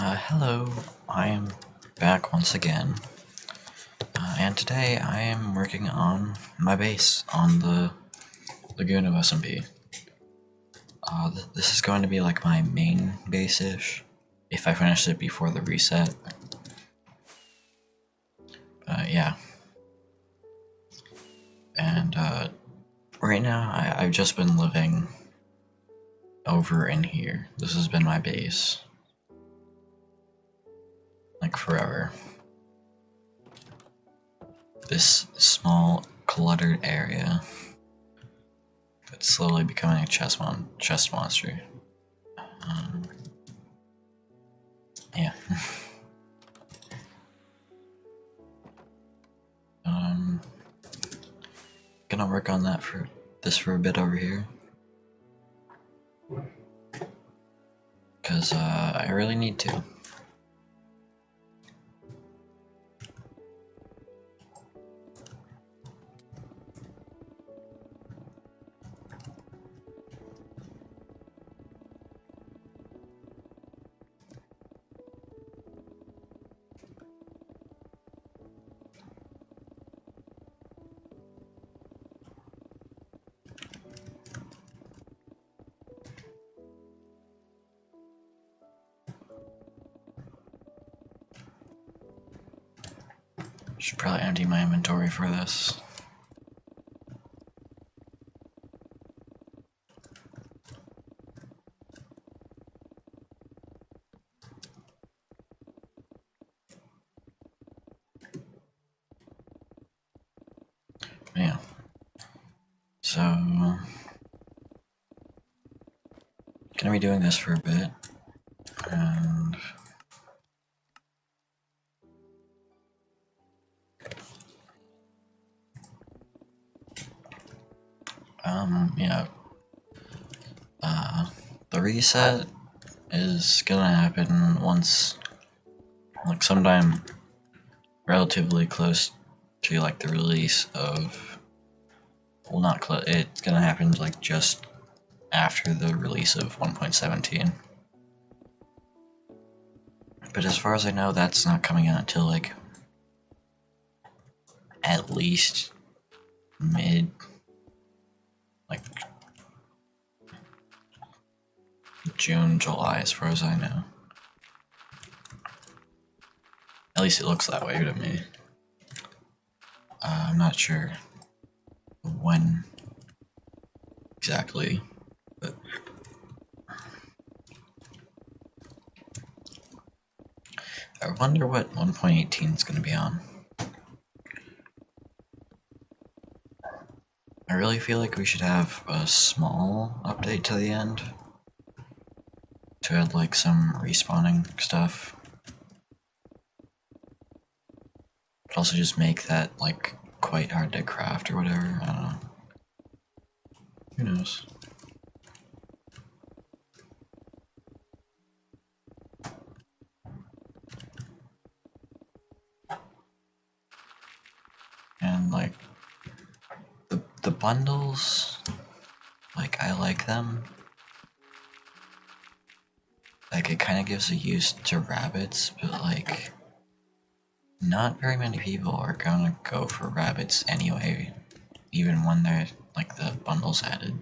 Hello, I am back once again, and today I am working on my base on the Legundo Smp. This is going to be like my main base-ish, if I finish it before the reset. Yeah. And right now I've just been living over in here. This has been my base. Like forever. This small, cluttered area. It's slowly becoming a chest monster. Yeah. Gonna work on that for a bit over here. Cause I really need to. Should probably empty my inventory for this. Yeah. So, gonna be doing this for a bit, and yeah. The reset is gonna happen once, like sometime relatively close to like the release of, well, not close. It's gonna happen like just after the release of 1.17. But as far as I know, that's not coming out until like at least mid, like June, July, as far as I know. At least it looks that way to me. I'm not sure when exactly, but I wonder what 1.18 is going to be on. I really feel like we should have a small update to the end to add like some respawning stuff. But also just make that like quite hard to craft or whatever. I don't know. Who knows? And like the bundles, like I like them. Like it kind of gives a use to rabbits, but like not very many people are gonna go for rabbits anyway, even when they're like the bundles added.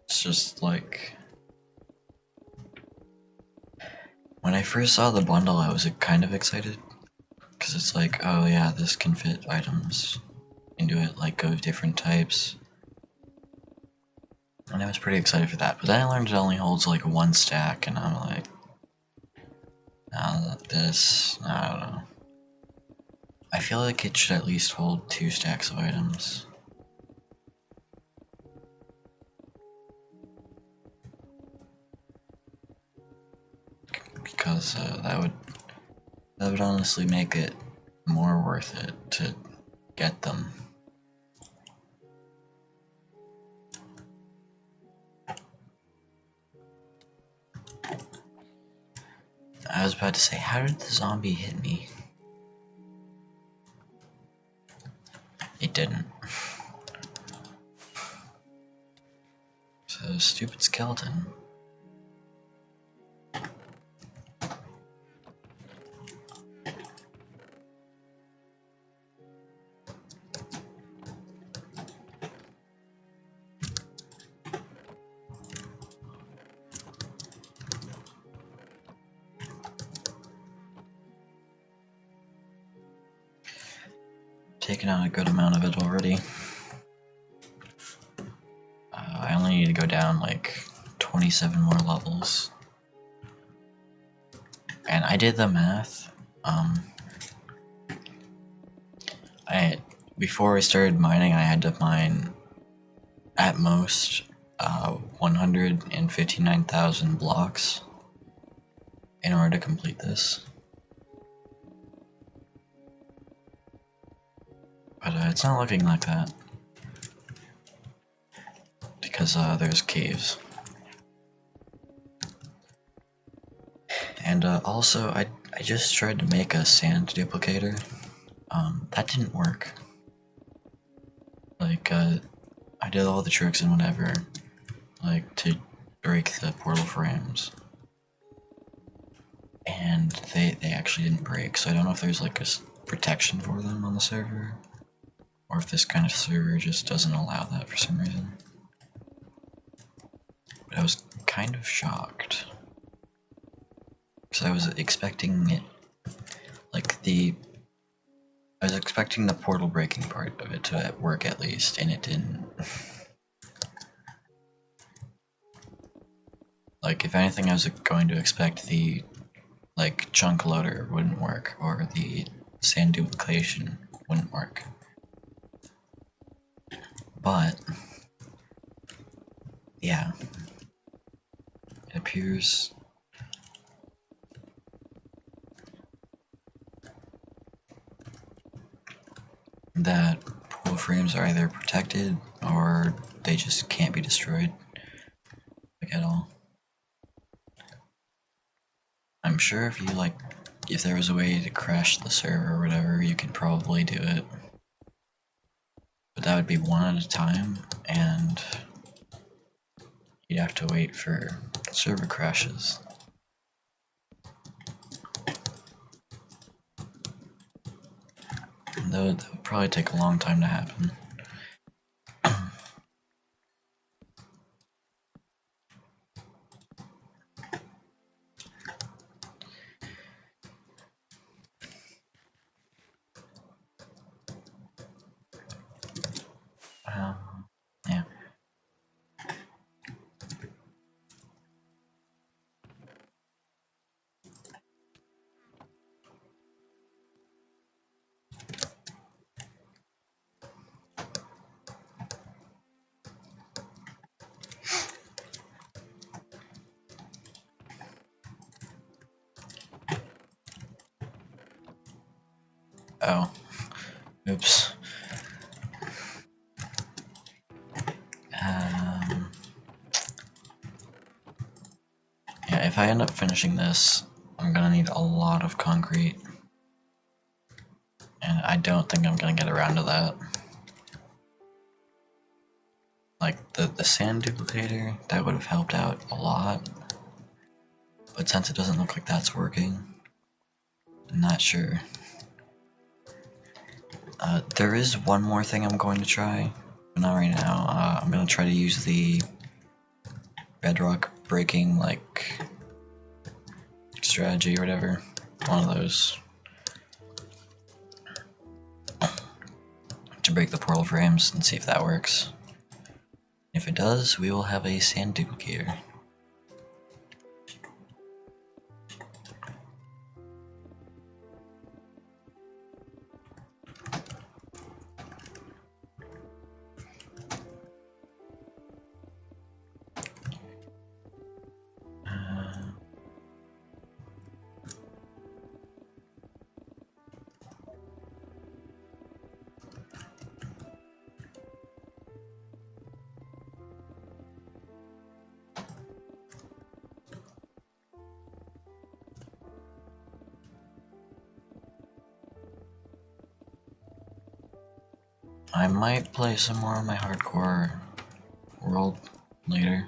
It's just like when I first saw the bundle, I was kind of excited because it's like, oh yeah, this can fit items into it, like of different types. And I was pretty excited for that, but then I learned it only holds like one stack, and I'm like, nah, this, I don't know. I feel like it should at least hold 2 stacks of items. Because that would honestly make it more worth it to get them. I was about to say, how did the zombie hit me? It didn't. a stupid skeleton. Taken out a good amount of it already. I only need to go down like 27 more levels. And I did the math. Before I started mining, I had to mine at most 159,000 blocks in order to complete this. But it's not looking like that. Because there's caves. And also, I just tried to make a sand duplicator. That didn't work. Like, I did all the tricks and whatever, like, to break the portal frames. And they actually didn't break, so I don't know if there's like a protection for them on the server, or if this kind of server just doesn't allow that for some reason. But I was kind of shocked. Because I was expecting it, like I was expecting the portal breaking part of it to work at least, and it didn't. Like, if anything, I was going to expect the, like, chunk loader wouldn't work, or the sand duplication wouldn't work. But, yeah. It appears that portal frames are either protected, or they just can't be destroyed, like, at all. I'm sure if you, like, if there was a way to crash the server or whatever, you could probably do it. But that would be one at a time, and you'd have to wait for server crashes. And that would probably take a long time to happen. Yeah. Oh. Oops. Yeah, if I end up finishing this, I'm gonna need a lot of concrete. And I don't think I'm gonna get around to that. Like, the sand duplicator, that would have helped out a lot. But since it doesn't look like that's working, I'm not sure. There is one more thing I'm going to try, but not right now. I'm gonna try to use the bedrock breaking, like, strategy or whatever. One of those. To break the portal frames and see if that works. If it does, we will have a sand duplicator. I might play some more of my hardcore world later.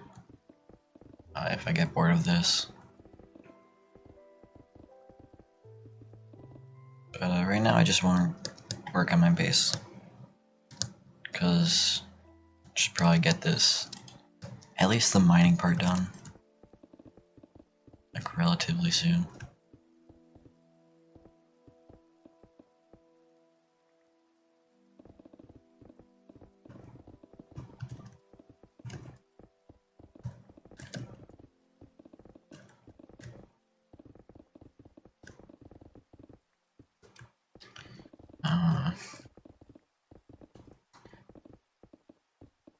if I get bored of this. But right now I just want to work on my base. Because I should probably get this, at least the mining part done. Like relatively soon.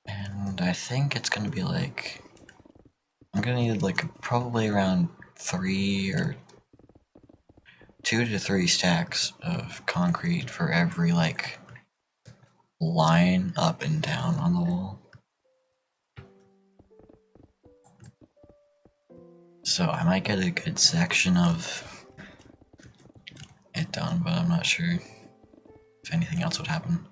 And I think it's gonna be like, I'm gonna need like probably around 2 to 3 stacks of concrete for every like line up and down on the wall. So I might get a good section of it done, but I'm not sure if anything else would happen.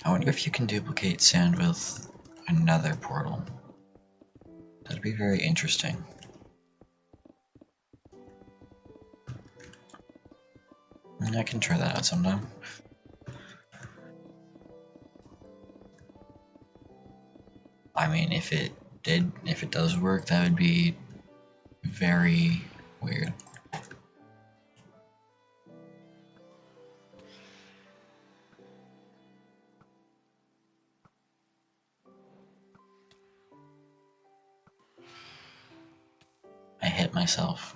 I wonder if you can duplicate sand with another portal. That'd be very interesting. I can try that out sometime. I mean, if it does work, that would be very weird. I hit myself.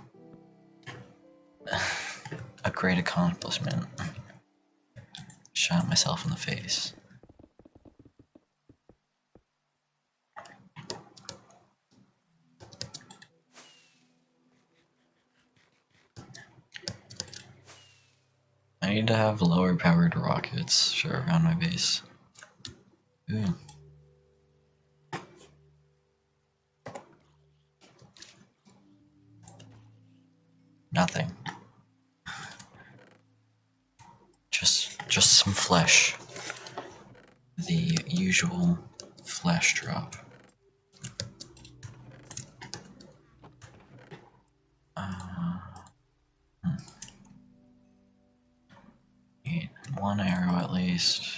A great accomplishment. Shot myself in the face. I need to have lower powered rockets for around my base. Ooh. Nothing. Just some flesh. The usual flesh drop. Need one arrow at least.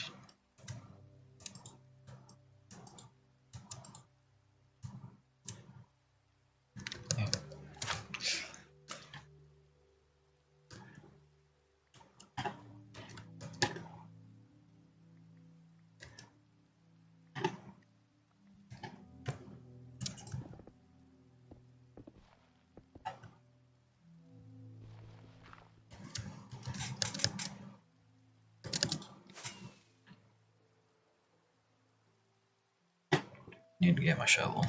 Need to get my shovel.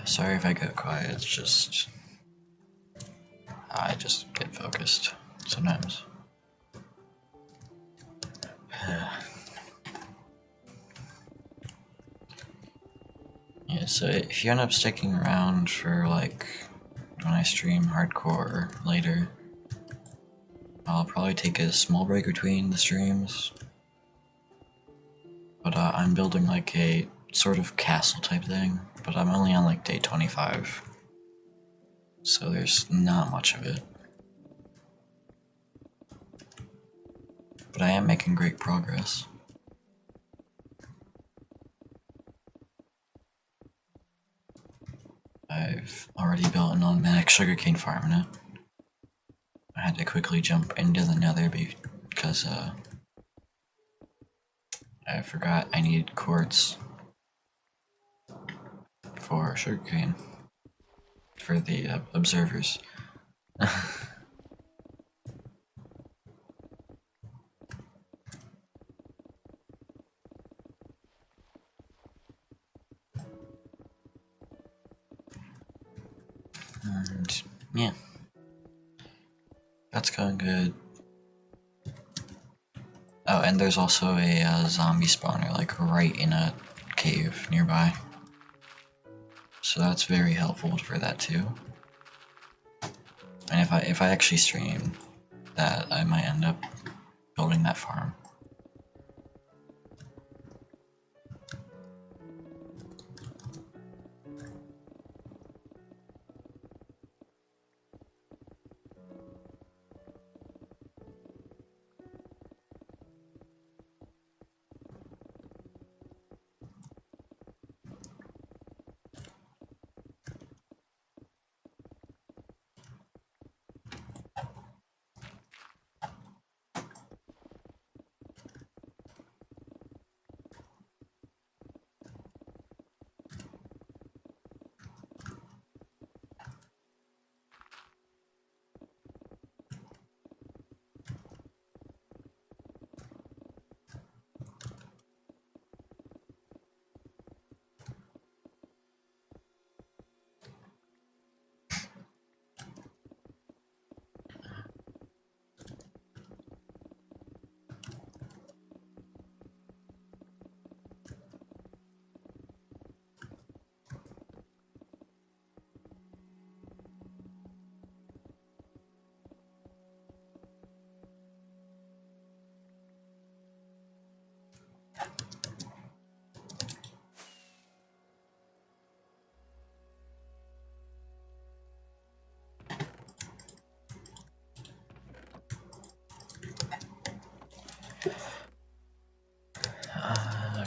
Sorry if I get quiet, it's just I just get focused sometimes. Yeah, so if you end up sticking around for like when I stream hardcore later, I'll probably take a small break between the streams. But I'm building like a sort of castle type thing, but I'm only on like day 25. So there's not much of it. But I am making great progress. I've already built an automatic sugarcane farm in it. I had to quickly jump into the nether because I forgot I need quartz for sugarcane for the observers. And yeah, that's going good. Oh, and there's also a zombie spawner like right in a cave nearby, so that's very helpful for that too. And if I actually stream that, I might end up building that farm.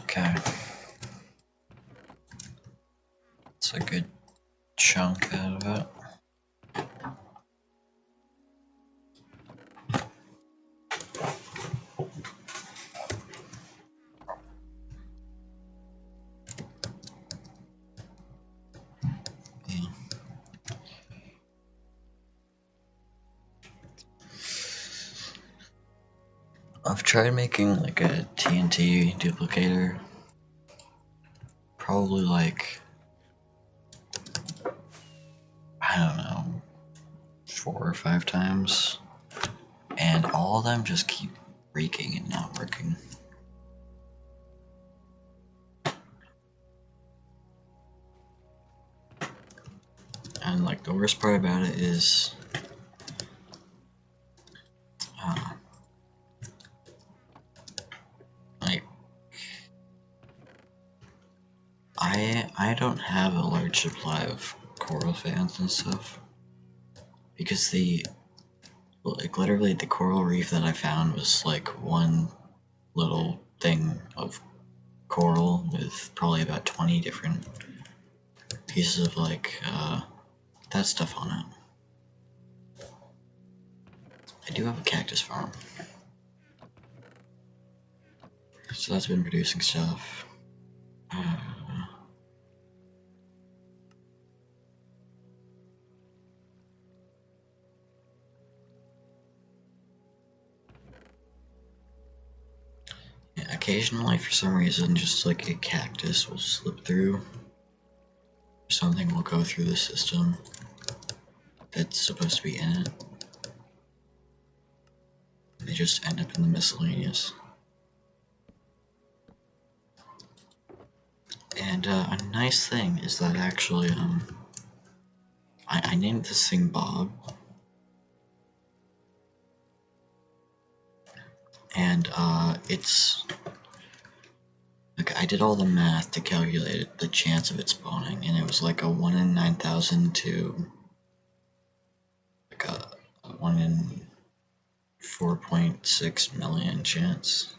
Okay. It's a good chunk out of it. Yeah. I've tried making like a TNT duplicator probably like, I don't know, 4 or 5 times, and all of them just keep breaking and not working. And like the worst part about it is like I don't have a large supply of coral fans and stuff because like literally the coral reef that I found was like one little thing of coral with probably about 20 different pieces of like that stuff on it. I do have a cactus farm, so that's been producing stuff. Yeah, occasionally, for some reason, just like a cactus will slip through. Something will go through the system that's supposed to be in it. They just end up in the miscellaneous. And a nice thing is that actually, I named this thing Bob. And it's like I did all the math to calculate the chance of it spawning, and it was like a 1 in 9,000 to like a 1 in 4.6 million chance.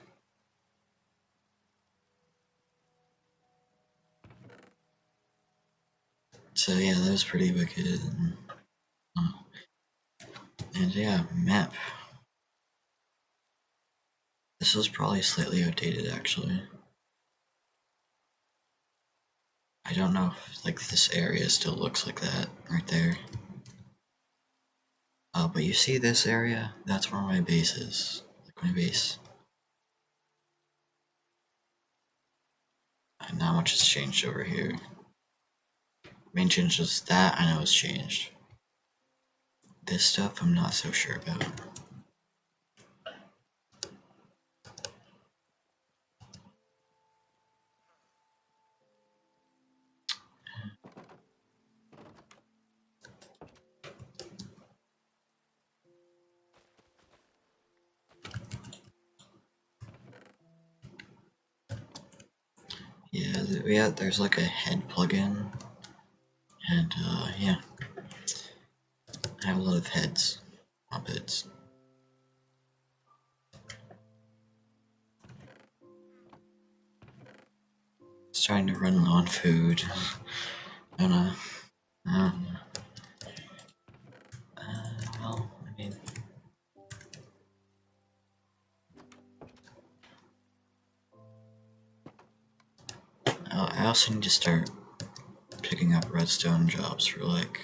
So yeah, that was pretty wicked. And yeah, map. This was probably slightly outdated, actually. I don't know if, like, this area still looks like that, right there. But you see this area? That's where my base is. Like, my base. And not much has changed over here. Main change is that, I know it's changed. This stuff, I'm not so sure about. Yeah, there's like a head plugin, and yeah, I have a lot of heads, puppets. Starting to run low on food. I don't know. Well, I mean, I also need to start picking up redstone jobs for like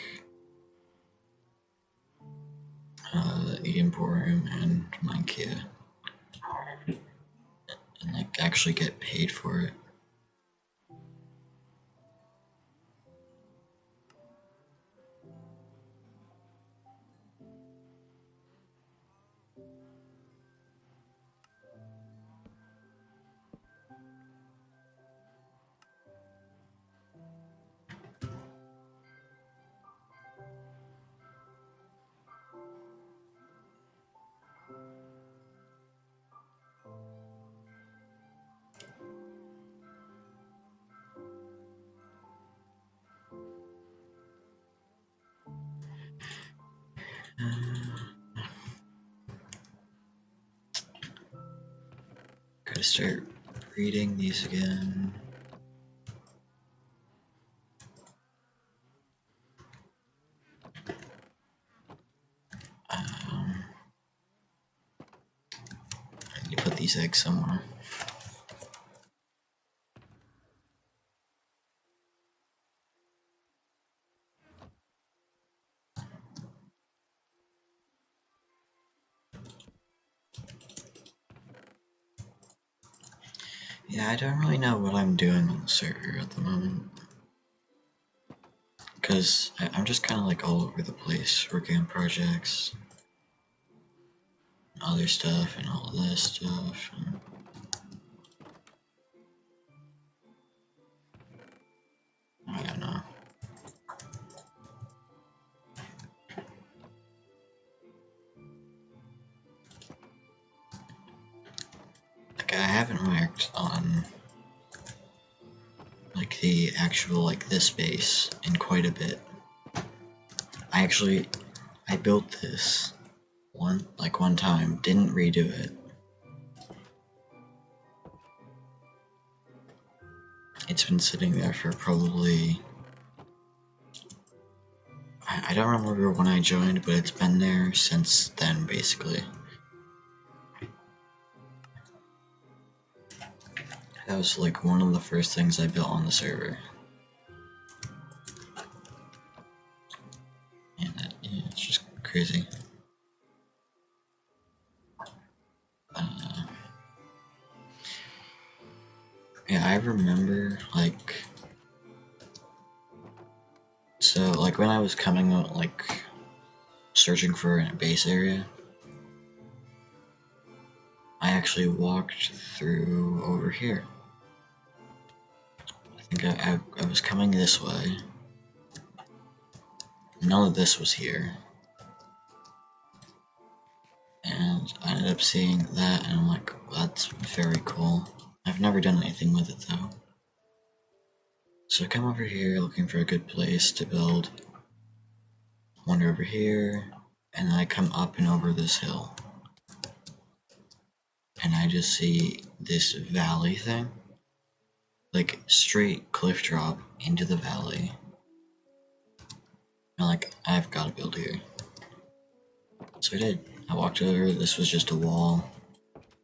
the Emporium and Minecraft, and like actually get paid for it. Gotta start reading these again. I need to put these eggs somewhere. Yeah, I don't really know what I'm doing on the server at the moment. Because I'm just kind of like all over the place, working on projects, other stuff, and all of this stuff. And I don't know. Like, I haven't worked on like the actual like this base in quite a bit. I built this one time, didn't redo it. It's been sitting there for probably, I don't remember when I joined, but it's been there since then, basically. That was like one of the first things I built on the server. And yeah, it's just crazy. Yeah, I remember, like, so, like, when I was coming out, like, searching for a base area, I actually walked through over here. I think I was coming this way. None of this was here. And I ended up seeing that, and I'm like, that's very cool. I've never done anything with it, though. So I come over here looking for a good place to build. Wander over here, and then I come up and over this hill. And I just see this valley thing. Like, straight cliff drop into the valley. And like, I've gotta build here. So I did. I walked over, this was just a wall.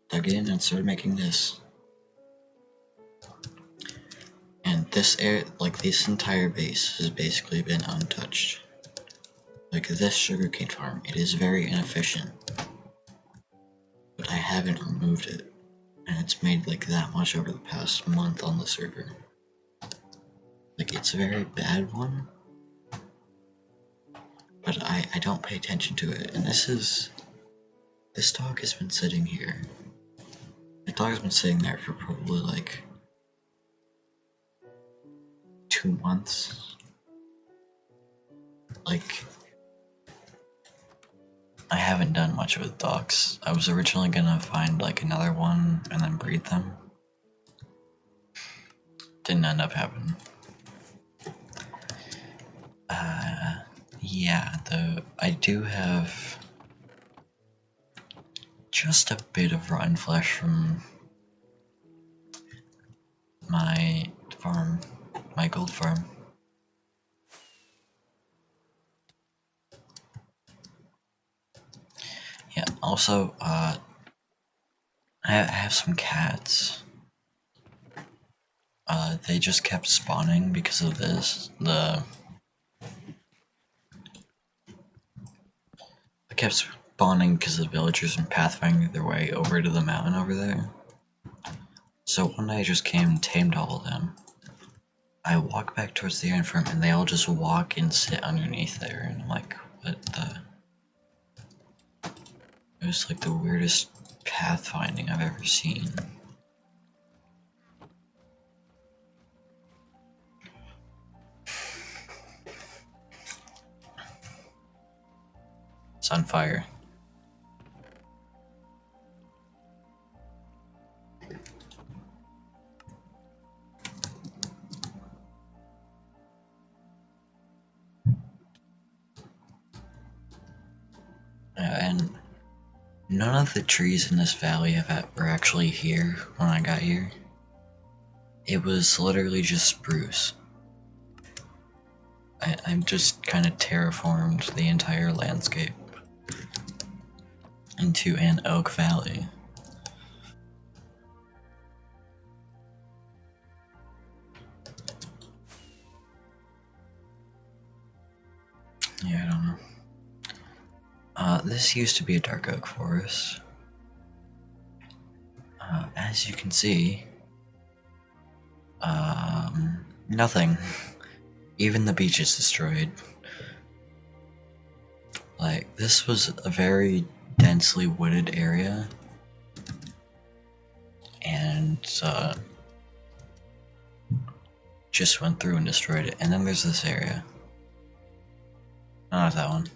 dug in and started making this. And this this entire base has basically been untouched. Like this sugarcane farm, it is very inefficient. But I haven't removed it. And it's made like that much over the past month on the server. Like it's a very bad one. But I don't pay attention to it. And this dog has been sitting here. The dog has been sitting there for probably like 2 months. Like, I haven't done much with dogs. I was originally gonna find like another one and then breed them. Didn't end up happening. Yeah, I do have just a bit of rotten flesh from my farm, my gold farm. Yeah, also, I have some cats. They just kept spawning because of this. They kept spawning because the villagers and pathfinding their way over to the mountain over there. So one day I just came and tamed all of them. I walk back towards the iron farm and they all just walk and sit underneath there, and I'm like, what the? It was like the weirdest pathfinding I've ever seen. It's on fire. And none of the trees in this valley were actually here when I got here. It was literally just spruce. I just kind of terraformed the entire landscape into an oak valley. Yeah, I don't know. This used to be a dark oak forest. As you can see, nothing. Even the beach is destroyed. Like, this was a very densely wooded area. And, just went through and destroyed it. And then there's this area. Not that one.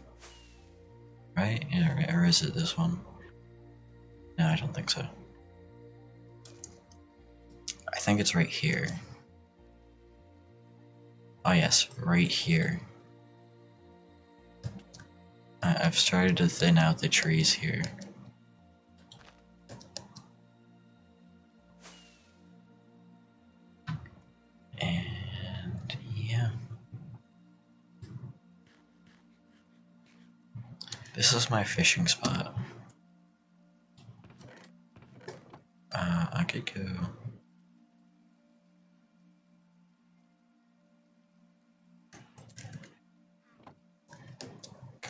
Right? Yeah, or is it this one? No, I don't think so. I think it's right here. Oh yes, right here. I've started to thin out the trees here. And yeah. This is my fishing spot. I could go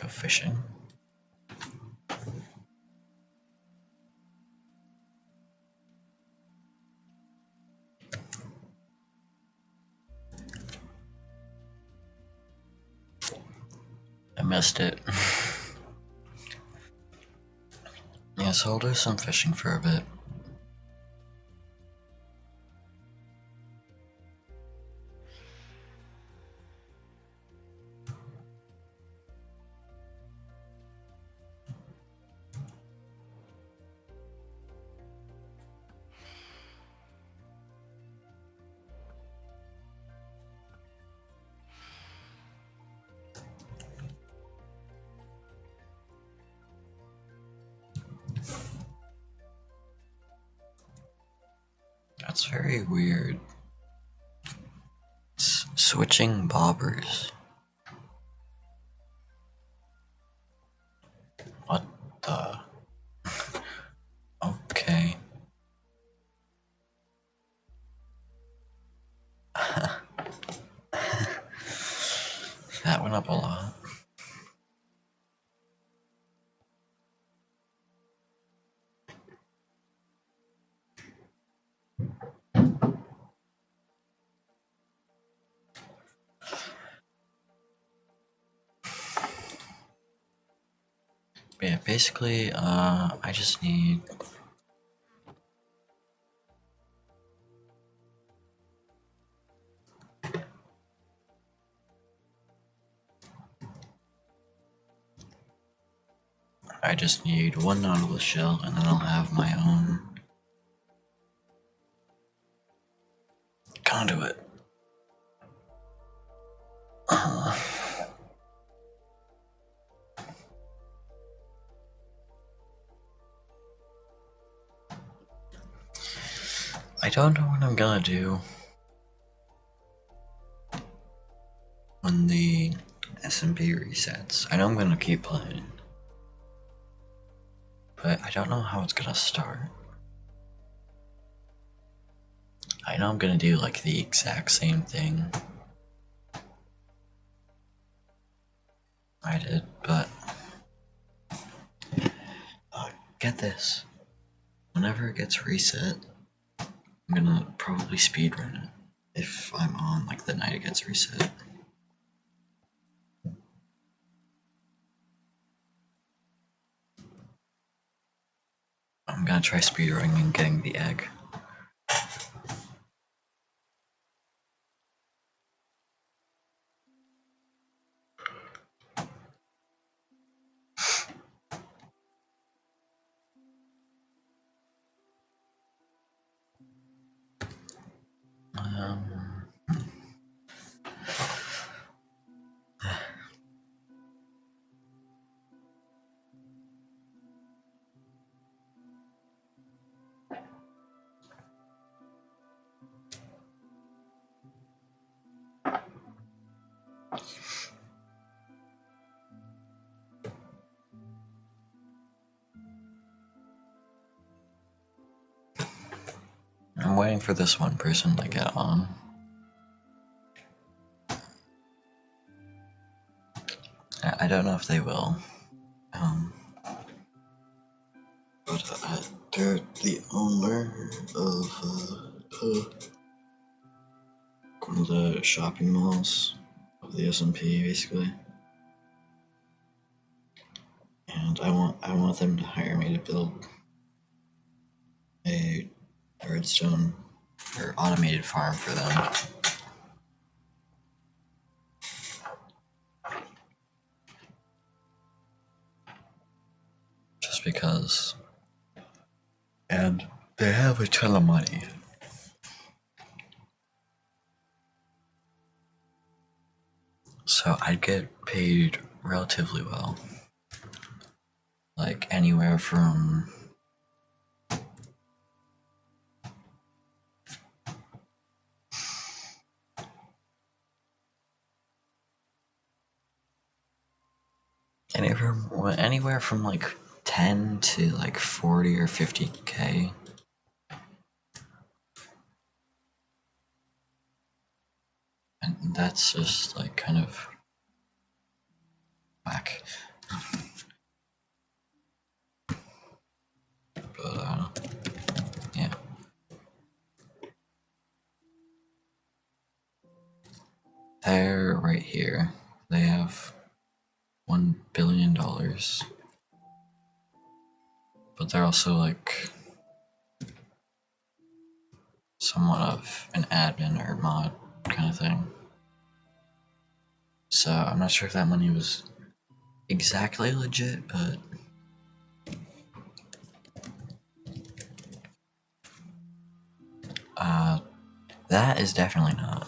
fishing. I missed it. Yeah, so I'll do some fishing for a bit. That's very weird. It's switching bobbers. What the? Okay. went up a lot. But yeah, basically, I just need one Nautilus shell, and then I'll have my own conduit. I don't know what I'm gonna do when the SMP resets. I know I'm gonna keep playing, but I don't know how it's gonna start. I know I'm gonna do like the exact same thing I did, but get this. Whenever it gets reset, I'm gonna probably speedrun it if I'm on like the night it gets reset. I'm gonna try speedrunning and getting the egg. I'm waiting for this one person to get on. I don't know if they will. But they're the owner of one of the shopping malls of the SMP, basically. And I want them to hire me to build a redstone or automated farm for them. Just because. And they have a ton of money. So I'd get paid relatively well. Like anywhere from anywhere from like 10 to like 40 or 50K. And that's just like kind of whack. But yeah. They're right here. They have $1 billion. But they're also like somewhat of an admin or mod kind of thing. So I'm not sure if that money was exactly legit, but that is definitely not.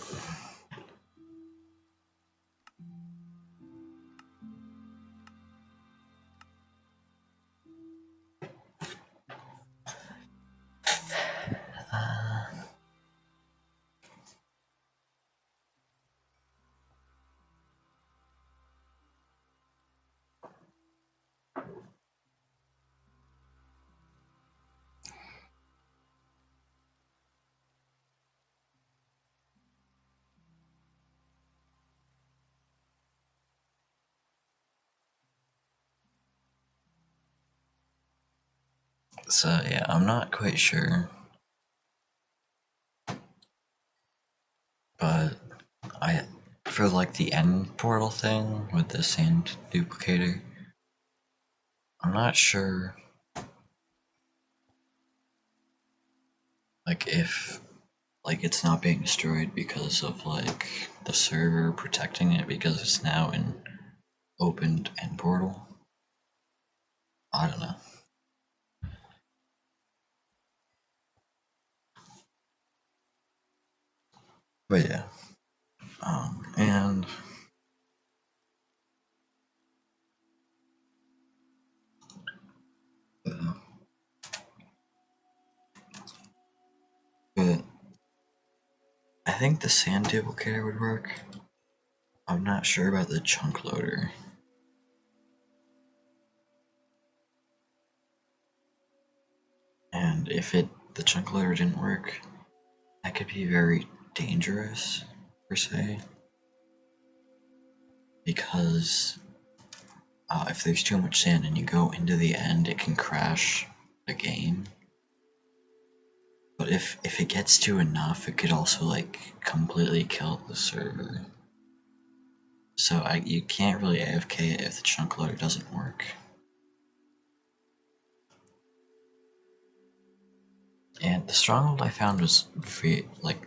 So yeah, I'm not quite sure, but I for like the end portal thing with the sand duplicator, I'm not sure like if like it's not being destroyed because of like the server protecting it because it's now an opened end portal. I don't know. But yeah. And but I think the sand duplicator would work. I'm not sure about the chunk loader. And if the chunk loader didn't work, that could be very dangerous, per se. Because if there's too much sand and you go into the end, it can crash the game. But if it gets to enough, it could also like completely kill the server. So you can't really AFK it if the chunk loader doesn't work. And the stronghold I found was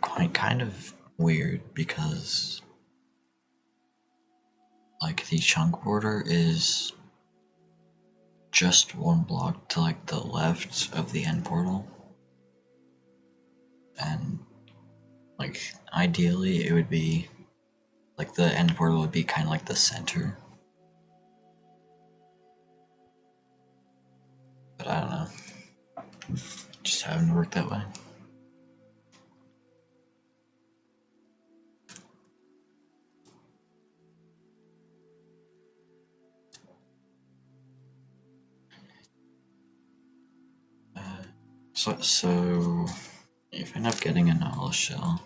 quite kind of weird because like the chunk border is just one block to like the left of the end portal, and like ideally it would be like the end portal would be kind of like the center, but I don't know, just having to work that way. So if I end up getting a Nautilus shell,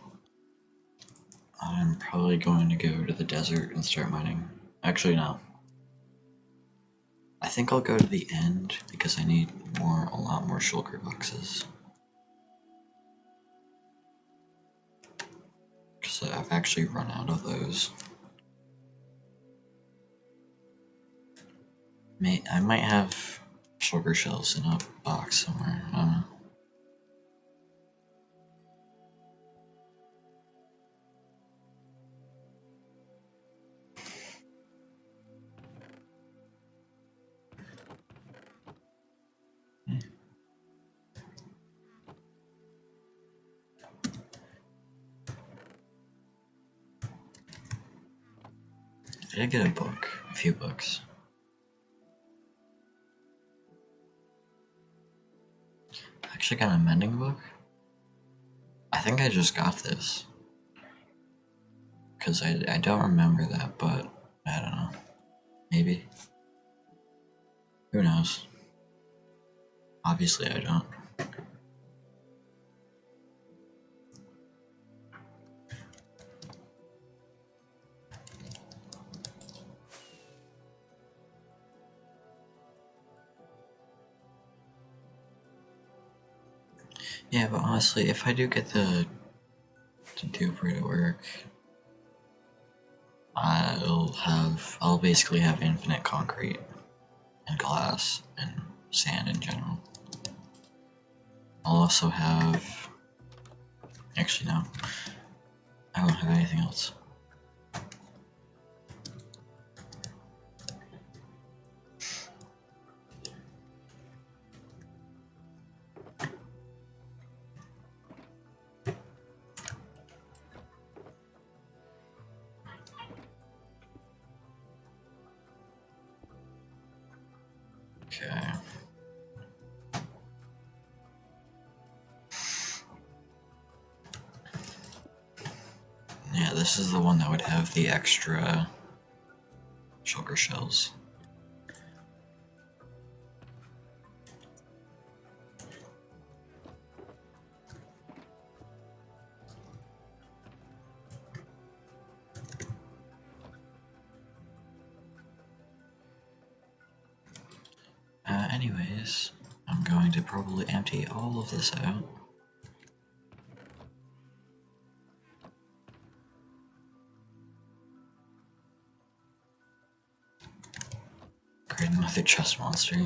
I'm probably going to go to the desert and start mining. Actually, no. I think I'll go to the end because I need a lot more shulker boxes. Because I've actually run out of those. I might have shulker shells in a box somewhere. I don't know. I did get a book, a few books. I actually got a mending book. I think I just got this. Because I don't remember that, but I don't know. Maybe. Who knows? Obviously I don't. Yeah, but honestly, if I do get the duper to work, I'll basically have infinite concrete and glass and sand in general. I'll also have, actually no, I won't have anything else. Okay. Yeah, this is the one that would have the extra shulker shells. Anyways, I'm going to probably empty all of this out. Create another chest monster.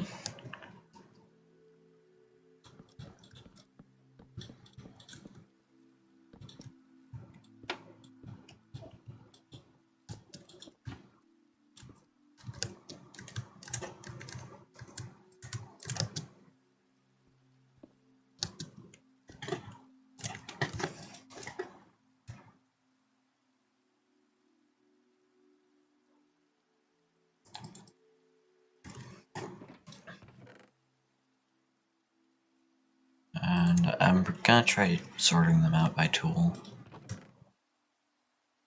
And I'm gonna try sorting them out by tool.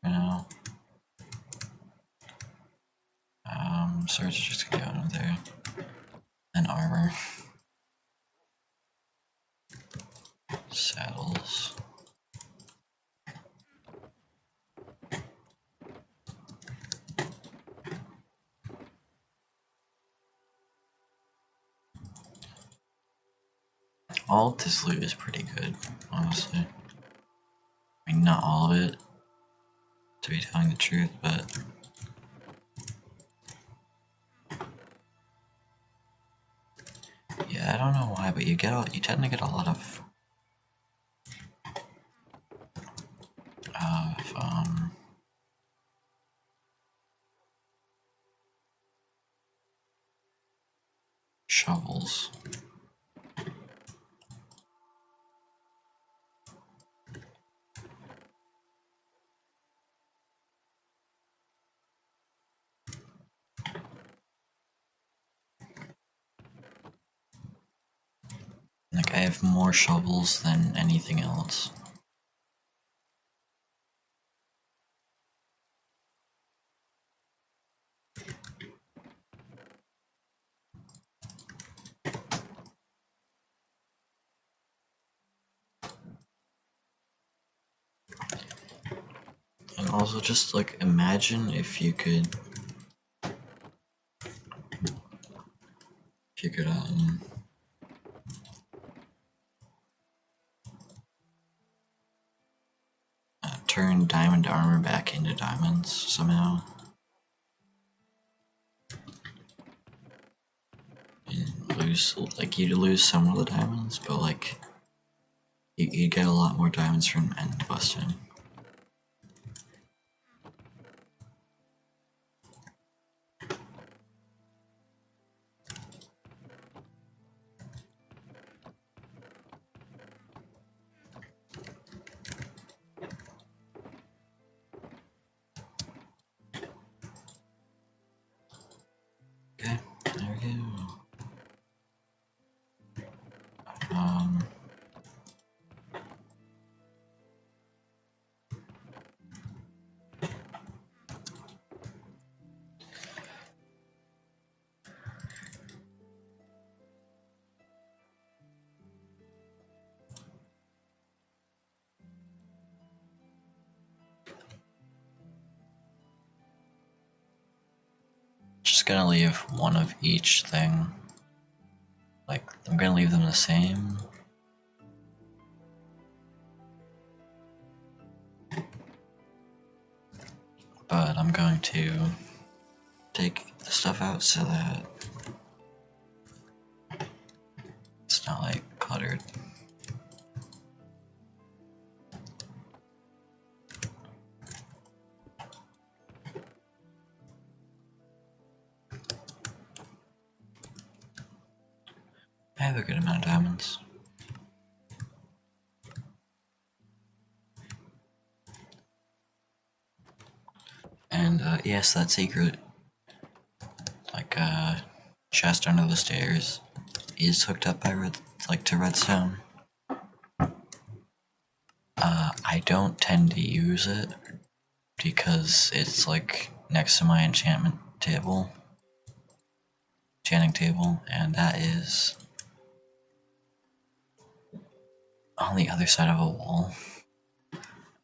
You know? Swords are just gonna go in there. And armor. Saddles. All of this loot is pretty good, honestly. I mean, not all of it, to be telling the truth, but yeah, I don't know why, but you tend to get a lot of shovels. Like, I have more shovels than anything else. And also, just like, imagine if you could turn diamond armor back into diamonds somehow. You'd lose some of the diamonds, but like, you get a lot more diamonds from end busting. Okay, there we go. Just gonna leave one of each thing. Like, I'm gonna leave them the same. But I'm going to take the stuff out so that it's not like cluttered. I have a good amount of diamonds. And yes, that secret, like chest under the stairs, is hooked up by to redstone. I don't tend to use it because it's like next to my enchanting table, and that is on the other side of a wall.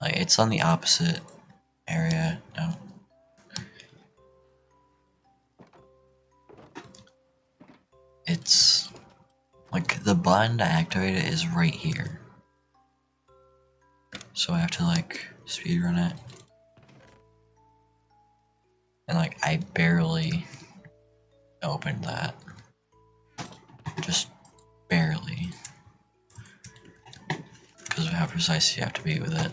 Like, it's on the opposite area. No. It's like the button to activate it is right here. So I have to like speedrun it. And like I barely opened that. Just barely. Because of how precise you have to be with it.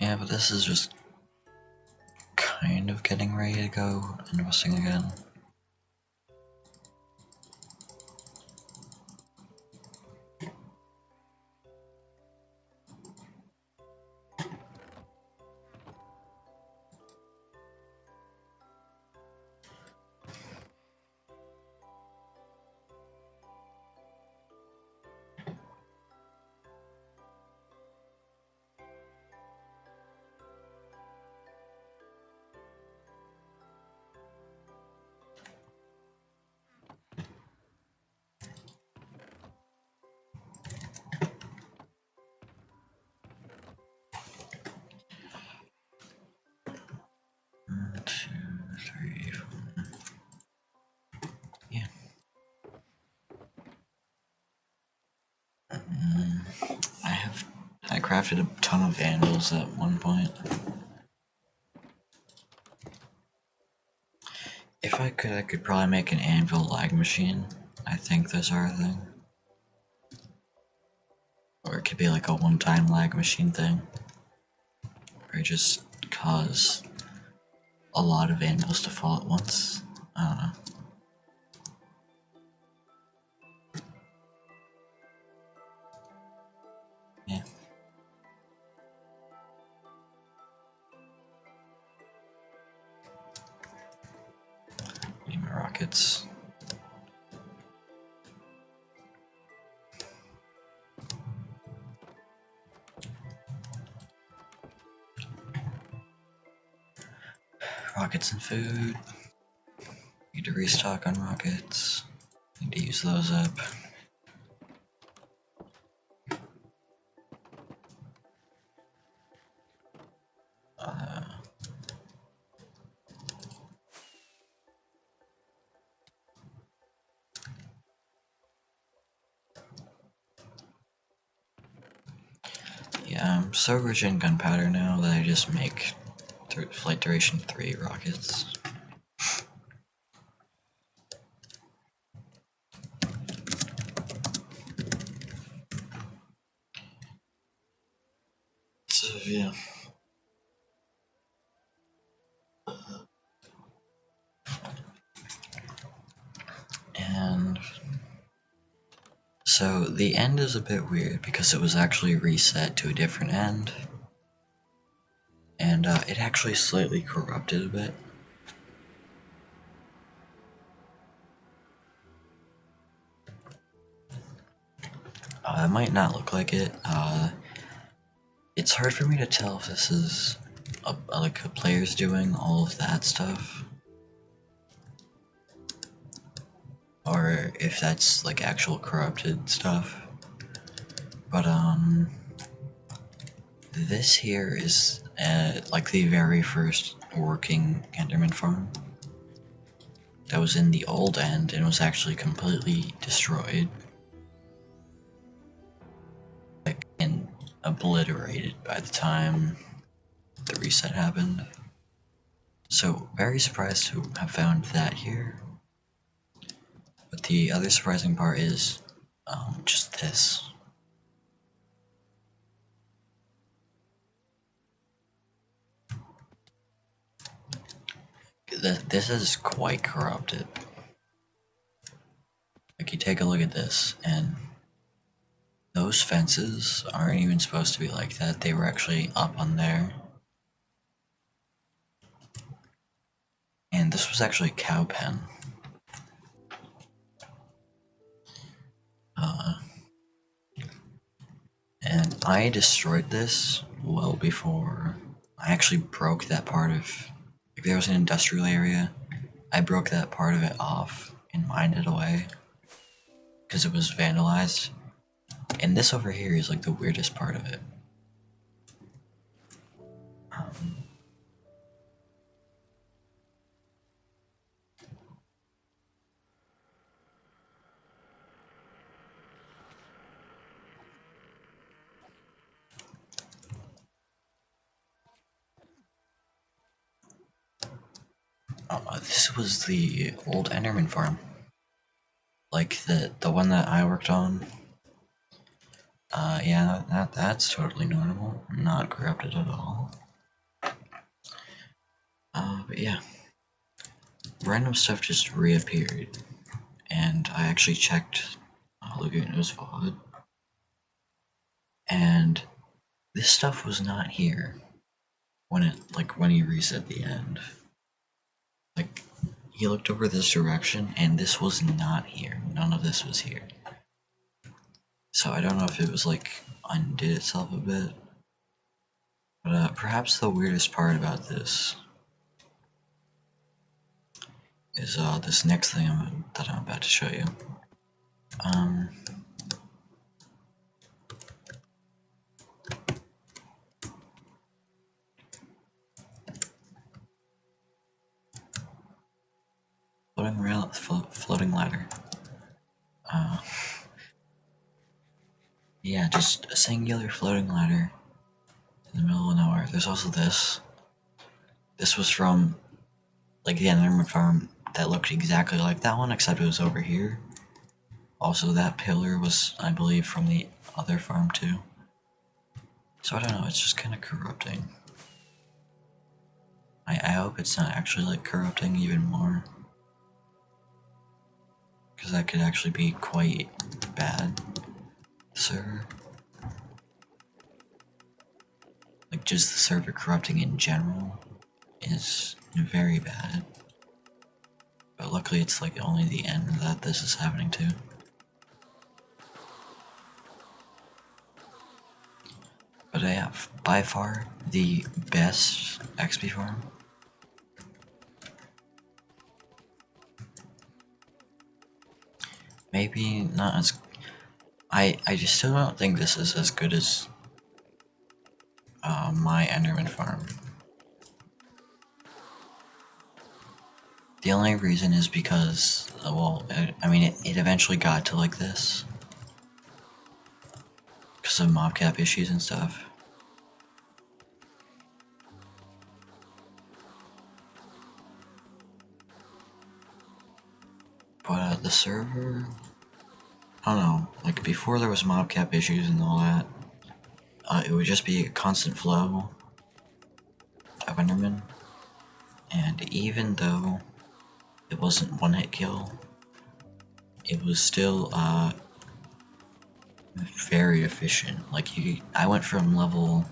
Yeah, but this is just kind of getting ready to go investing again. One, two, three, four. Yeah. I crafted a ton of vandals at one point. If I could probably make an anvil lag machine. I think those are a thing. Or it could be like a one-time lag machine thing. Or just cause a lot of anvils to fall at once. I don't know. Yeah. Need my rockets. Rockets and food. Need to restock on rockets. Need to use those up. Yeah, I'm so rich in gunpowder now that I just make flight duration 3 rockets. So yeah. And so the end is a bit weird because it was actually reset to a different end. And it actually slightly corrupted a bit. It might not look like it. It's hard for me to tell if this is like the players doing all of that stuff, or if that's like actual corrupted stuff. But this here is like the very first working Enderman farm that was in the old end and was actually completely destroyed. And obliterated by the time the reset happened. So very surprised to have found that here. But the other surprising part is just this. This is quite corrupted. Like you take a look at this and those fences aren't even supposed to be like that. They were actually up on there. And this was actually a cow pen. And I destroyed this well before I actually broke that part of. Like there was an industrial area. I broke that part of it off and mined it away because it was vandalized. And this over here is like the weirdest part of it. This was the old Enderman farm. Like the one that I worked on. Yeah, that's totally normal. Not corrupted at all. But yeah. Random stuff just reappeared. And I actually checked Legundo's VOD. And this stuff was not here when he reset the end. Like, he looked over this direction and this was not here. None of this was here. So I don't know if it was like undid itself a bit. But perhaps the weirdest part about this is this next thing that I'm about to show you. Floating ladder. Yeah, just a singular floating ladder in the middle of nowhere. There's also this. This was from like the Enderman farm that looked exactly like that one, except it was over here. Also, that pillar was, I believe, from the other farm too. So I don't know, it's just kind of corrupting. I hope it's not actually like corrupting even more. Because that could actually be quite bad. Server. Like just the server corrupting in general is very bad. But luckily it's like only the end that this is happening to. But I have by far the best XP farm. Maybe not as... I just still don't think this is as good as my Enderman farm. The only reason is because, well, I mean, it eventually got to like this. Because of mobcap issues and stuff. But the server... I don't know, like before there was mobcap issues and all that, it would just be a constant flow of Enderman. And even though it wasn't one hit kill, it was still very efficient. Like I went from level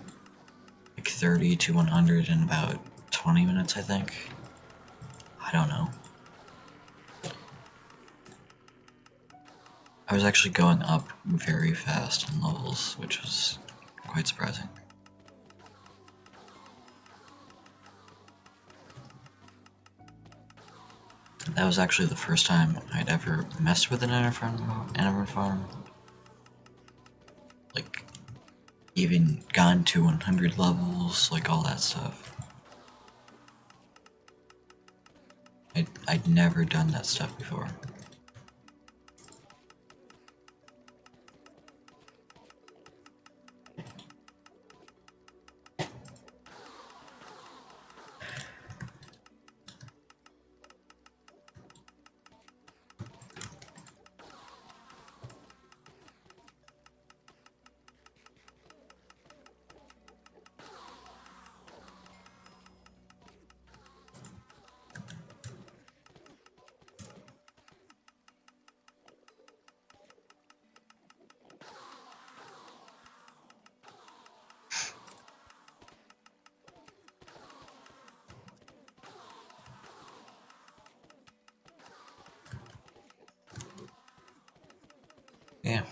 like 30 to 100 in about 20 minutes, I think. I don't know. I was actually going up very fast in levels, which was quite surprising. That was actually the first time I'd ever messed with an Enderman farm. Like, even gone to 100 levels, like all that stuff. I'd never done that stuff before. Yeah.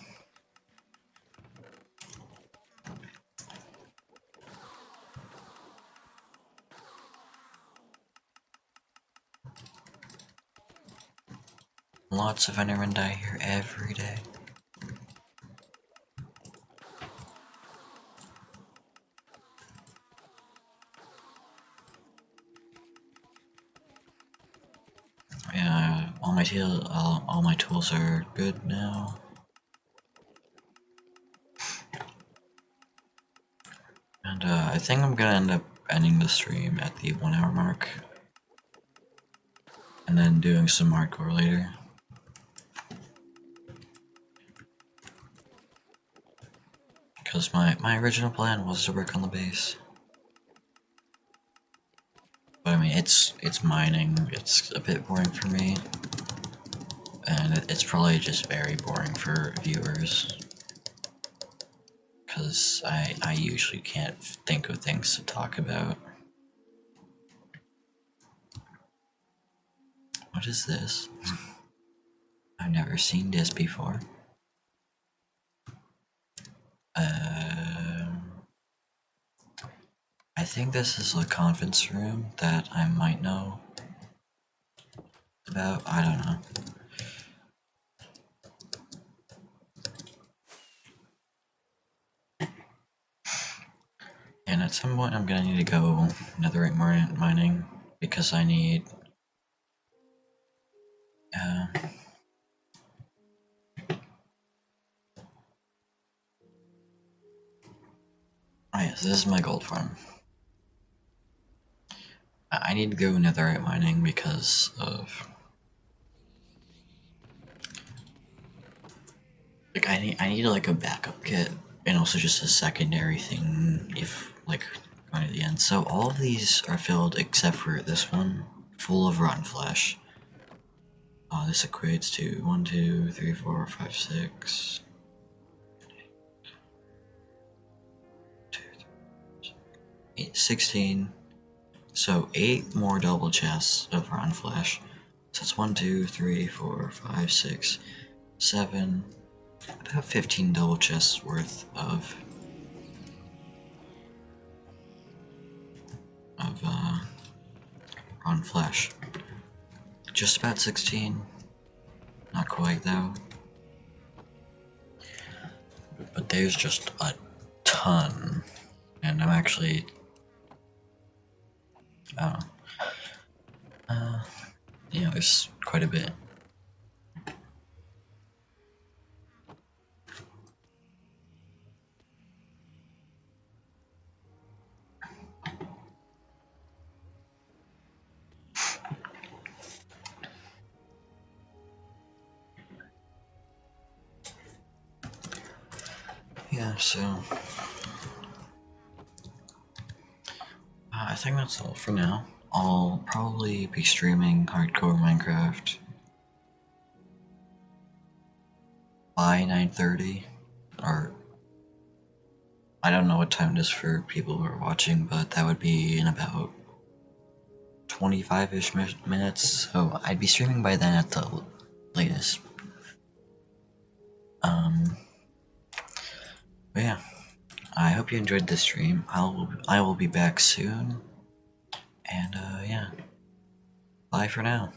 Lots of Endermen die here every day. Yeah, all my tools are good now. And I think I'm gonna end up ending the stream at the 1 hour mark. and then doing some hardcore later. Because my original plan was to work on the base. But I mean, it's mining, it's a bit boring for me. And it's probably just very boring for viewers. Because I usually can't think of things to talk about. What is this? I've never seen this before. I think this is a conference room that I might know about. I don't know. And at some point I'm gonna need to go netherite mining because I need oh yes, this is my gold farm. I need to go netherite mining because of like I need like a backup kit and also just a secondary thing if like going to the end. So all of these are filled except for this one, full of rotten flesh. This equates to 1, 2, 3, 4, 5, 6. 8, 16. So 8 more double chests of rotten flesh. So it's 1, 2, 3, 4, 5, 6, 7. About 15 double chests worth of rotten flesh. Just about 16. Not quite though. But there's just a ton. And I'm actually yeah, there's quite a bit. Yeah, so I think that's all for now. I'll probably be streaming hardcore Minecraft by 9:30, or I don't know what time it is for people who are watching, but that would be in about 25-ish minutes, so I'd be streaming by then at the latest. But yeah, I hope you enjoyed this stream. I will be back soon, and yeah, bye for now.